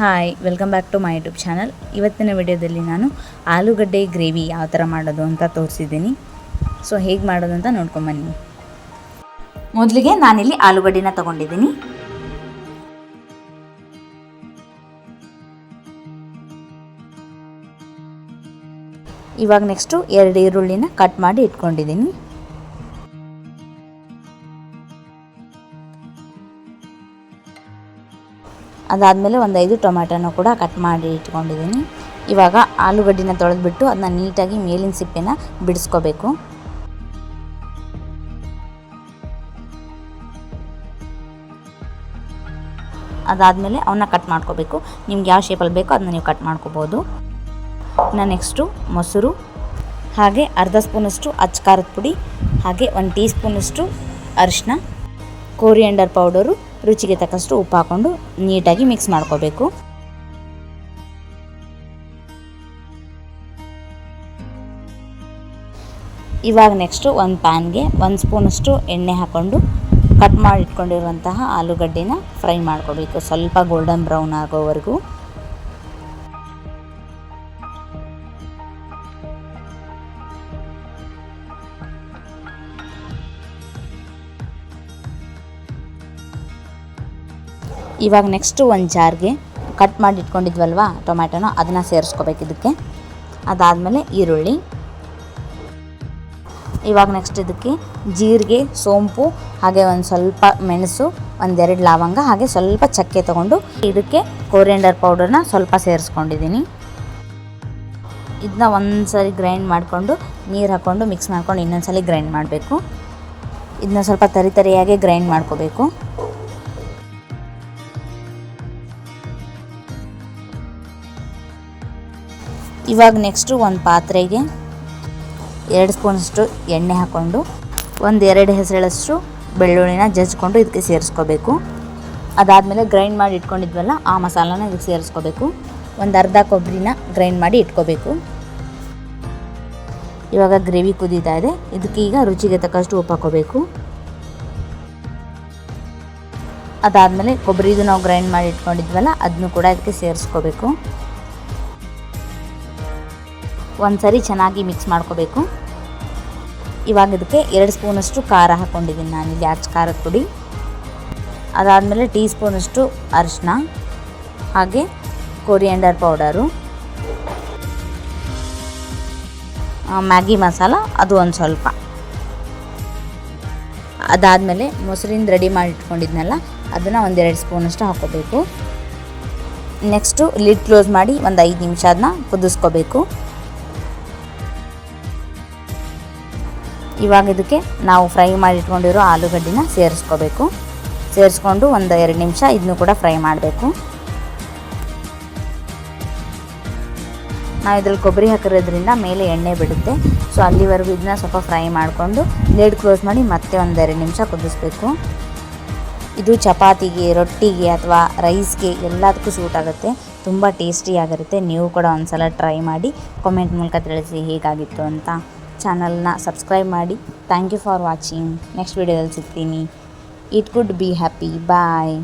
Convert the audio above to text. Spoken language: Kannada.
Hi welcome back to my YouTube channel. ಇವತ್ತಿನ ವಿಡಿಯೋದಲ್ಲಿ ನಾನು ಆಲೂಗಡ್ಡೆ ಗ್ರೇವಿ ಯಾವ ಥರ ಮಾಡೋದು ಅಂತ ತೋರಿಸಿದ್ದೀನಿ. ಸೊ ಹೇಗೆ ಮಾಡೋದು ಅಂತ ನೋಡ್ಕೊಂಬನ್ನಿ. ಮೊದಲಿಗೆ ನಾನಿಲ್ಲಿ ಆಲೂಗಡ್ಡೆನ ತೊಗೊಂಡಿದ್ದೀನಿ. ಇವಾಗ ನೆಕ್ಸ್ಟು 2 ಈರುಳ್ಳಿನ ಕಟ್ ಮಾಡಿ ಇಟ್ಕೊಂಡಿದ್ದೀನಿ. ಅದಾದಮೇಲೆ ಒಂದು 5 ಟೊಮ್ಯಾಟೋನ ಕೂಡ ಕಟ್ ಮಾಡಿ ಇಟ್ಕೊಂಡಿದ್ದೀನಿ. ಇವಾಗ ಆಲೂಗಡ್ಡೆನ ತೊಳೆದ್ಬಿಟ್ಟು ಅದನ್ನ ನೀಟಾಗಿ ಮೇಲಿನ ಸಿಪ್ಪೆನ ಬಿಡಿಸ್ಕೋಬೇಕು. ಅದಾದಮೇಲೆ ಅವನ್ನ ಕಟ್ ಮಾಡ್ಕೋಬೇಕು. ನಿಮ್ಗೆ ಯಾವ ಶೇಪಲ್ಲಿ ಬೇಕೋ ಅದನ್ನ ನೀವು ಕಟ್ ಮಾಡ್ಕೋಬೋದು. ನಾನು ನೆಕ್ಸ್ಟು ಮೊಸರು, ಹಾಗೆ ಅರ್ಧ ಸ್ಪೂನಷ್ಟು ಅಚ್ಚ ಖಾರದ ಪುಡಿ, ಹಾಗೆ 1 ಟೀ ಸ್ಪೂನಷ್ಟು ಅರಿಶಿನ, ಕೊರಿಯಂಡರ್ ಪೌಡರು, ರುಚಿಗೆ ತಕ್ಕಷ್ಟು ಉಪ್ಪು ಹಾಕ್ಕೊಂಡು ನೀಟಾಗಿ ಮಿಕ್ಸ್ ಮಾಡ್ಕೋಬೇಕು. ಇವಾಗ ನೆಕ್ಸ್ಟು ಒಂದು ಪ್ಯಾನ್ಗೆ 1 ಸ್ಪೂನಷ್ಟು ಎಣ್ಣೆ ಹಾಕ್ಕೊಂಡು ಕಟ್ ಮಾಡಿ ಇಟ್ಕೊಂಡಿರುವಂತಹ ಆಲೂಗಡ್ಡೆನ ಫ್ರೈ ಮಾಡ್ಕೋಬೇಕು, ಸ್ವಲ್ಪ ಗೋಲ್ಡನ್ ಬ್ರೌನ್ ಆಗೋವರೆಗೂ. ಇವಾಗ ನೆಕ್ಸ್ಟು ಒಂದು ಜಾರ್ಗೆ ಕಟ್ ಮಾಡಿ ಇಟ್ಕೊಂಡಿದ್ವಲ್ವ ಟೊಮ್ಯಾಟೋನ, ಅದನ್ನು ಸೇರಿಸ್ಕೋಬೇಕು ಇದಕ್ಕೆ. ಅದಾದಮೇಲೆ ಈರುಳ್ಳಿ. ಇವಾಗ ನೆಕ್ಸ್ಟ್ ಇದಕ್ಕೆ ಜೀರಿಗೆ, ಸೋಂಪು, ಹಾಗೆ ಒಂದು ಸ್ವಲ್ಪ ಮೆಣಸು, 1-2 ಲವಂಗ, ಹಾಗೆ ಸ್ವಲ್ಪ ಚಕ್ಕೆ ತೊಗೊಂಡು ಇದಕ್ಕೆ ಕೊರಿಯಂಡರ್ ಪೌಡರ್ನ ಸ್ವಲ್ಪ ಸೇರಿಸ್ಕೊಂಡಿದ್ದೀನಿ. ಇದನ್ನ ಒಂದ್ಸರಿ ಗ್ರೈಂಡ್ ಮಾಡಿಕೊಂಡು ನೀರು ಹಾಕ್ಕೊಂಡು ಮಿಕ್ಸ್ ಮಾಡ್ಕೊಂಡು ಇನ್ನೊಂದ್ಸಲಿ ಗ್ರೈಂಡ್ ಮಾಡಬೇಕು. ಇದನ್ನ ಸ್ವಲ್ಪ ತರಿಯಾಗಿ ಗ್ರೈಂಡ್ ಮಾಡ್ಕೋಬೇಕು. ಇವಾಗ ನೆಕ್ಸ್ಟು ಒಂದು ಪಾತ್ರೆಗೆ 2 ಸ್ಪೂನಷ್ಟು ಎಣ್ಣೆ ಹಾಕ್ಕೊಂಡು 1-2 ಹೆಸರಷ್ಟು ಬೆಳ್ಳುಳ್ಳಿನ ಜಜ್ಜಿಕೊಂಡು ಇದಕ್ಕೆ ಸೇರಿಸ್ಕೋಬೇಕು. ಅದಾದಮೇಲೆ ಗ್ರೈಂಡ್ ಮಾಡಿ ಇಟ್ಕೊಂಡಿದ್ವಲ್ಲ ಆ ಮಸಾಲಾನ ಇದಕ್ಕೆ ಸೇರಿಸ್ಕೋಬೇಕು. ಒಂದು ಅರ್ಧ ಕೊಬ್ಬರಿನ ಗ್ರೈಂಡ್ ಮಾಡಿ ಇಟ್ಕೋಬೇಕು. ಇವಾಗ ಗ್ರೇವಿ ಕುದೀತಾ ಇದೆ. ಇದಕ್ಕೆ ಈಗ ರುಚಿಗೆ ತಕ್ಕಷ್ಟು ಉಪ್ಪು ಹಾಕೋಬೇಕು. ಅದಾದಮೇಲೆ ಕೊಬ್ಬರಿದು ನಾವು ಗ್ರೈಂಡ್ ಮಾಡಿ ಇಟ್ಕೊಂಡಿದ್ವಲ್ಲ ಅದನ್ನು ಕೂಡ ಇದಕ್ಕೆ ಸೇರಿಸ್ಕೋಬೇಕು. ಒಂದ್ಸರಿ ಚೆನ್ನಾಗಿ ಮಿಕ್ಸ್ ಮಾಡ್ಕೋಬೇಕು. ಇವಾಗ ಇದಕ್ಕೆ 2 ಸ್ಪೂನಷ್ಟು ಖಾರ ಹಾಕ್ಕೊಂಡಿದ್ದೀನಿ ನಾನಿಲ್ಲಿ, ಅಚ್ಚ ಖಾರದ ಪುಡಿ. ಅದಾದಮೇಲೆ ಟೀ ಸ್ಪೂನಷ್ಟು ಅರಿಶಿನ, ಹಾಗೆ ಕೊರಿಯಂಡರ್ ಪೌಡರು, ಮ್ಯಾಗಿ ಮಸಾಲ ಅದು ಒಂದು ಸ್ವಲ್ಪ. ಅದಾದಮೇಲೆ ಮೊಸರಿಂದ ರೆಡಿ ಮಾಡಿ ಇಟ್ಕೊಂಡಿದ್ನಲ್ಲ ಅದನ್ನು 1-2 ಸ್ಪೂನಷ್ಟು ಹಾಕ್ಕೋಬೇಕು. ನೆಕ್ಸ್ಟು ಲಿಡ್ ಕ್ಲೋಸ್ ಮಾಡಿ ಒಂದು 5 ನಿಮಿಷ ಅದನ್ನ ಕುದಿಸ್ಕೋಬೇಕು. ಇವಾಗ ಇದಕ್ಕೆ ನಾವು ಫ್ರೈ ಮಾಡಿ ಇಟ್ಕೊಂಡಿರೋ ಆಲೂಗಡ್ಡೆನ ಸೇರಿಸ್ಕೋಬೇಕು. ಸೇರಿಸ್ಕೊಂಡು ಒಂದು 2 ನಿಮಿಷ ಇದನ್ನು ಕೂಡ ಫ್ರೈ ಮಾಡಬೇಕು. ನಾವು ಇದ್ರಲ್ಲಿ ಕೊಬ್ಬರಿ ಹಾಕಿರೋದ್ರಿಂದ ಮೇಲೆ ಎಣ್ಣೆ ಬಿಡುತ್ತೆ. ಸೊ ಅಲ್ಲಿವರೆಗೂ ಇದನ್ನ ಸ್ವಲ್ಪ ಫ್ರೈ ಮಾಡಿಕೊಂಡು ಲಿಡ್ ಕ್ಲೋಸ್ ಮಾಡಿ ಮತ್ತೆ ಒಂದು 2 ನಿಮಿಷ ಕುದಿಸ್ಬೇಕು. ಇದು ಚಪಾತಿಗೆ, ರೊಟ್ಟಿಗೆ ಅಥವಾ ರೈಸ್ಗೆ ಎಲ್ಲದಕ್ಕೂ ಸೂಟ್ ಆಗುತ್ತೆ. ತುಂಬ ಟೇಸ್ಟಿಯಾಗಿರುತ್ತೆ. ನೀವು ಕೂಡ ಒಂದ್ಸಲ ಟ್ರೈ ಮಾಡಿ ಕಾಮೆಂಟ್ ಮೂಲಕ ತಿಳಿಸಿ ಹೇಗಾಗಿತ್ತು ಅಂತ. ಚಾನಲ್ನ ಸಬ್ಸ್ಕ್ರೈಬ್ ಮಾಡಿ. Thank you for watching. Next ವಿಡಿಯೋದಲ್ಲಿ ಸಿಗ್ತೀನಿ. It could be happy. Bye.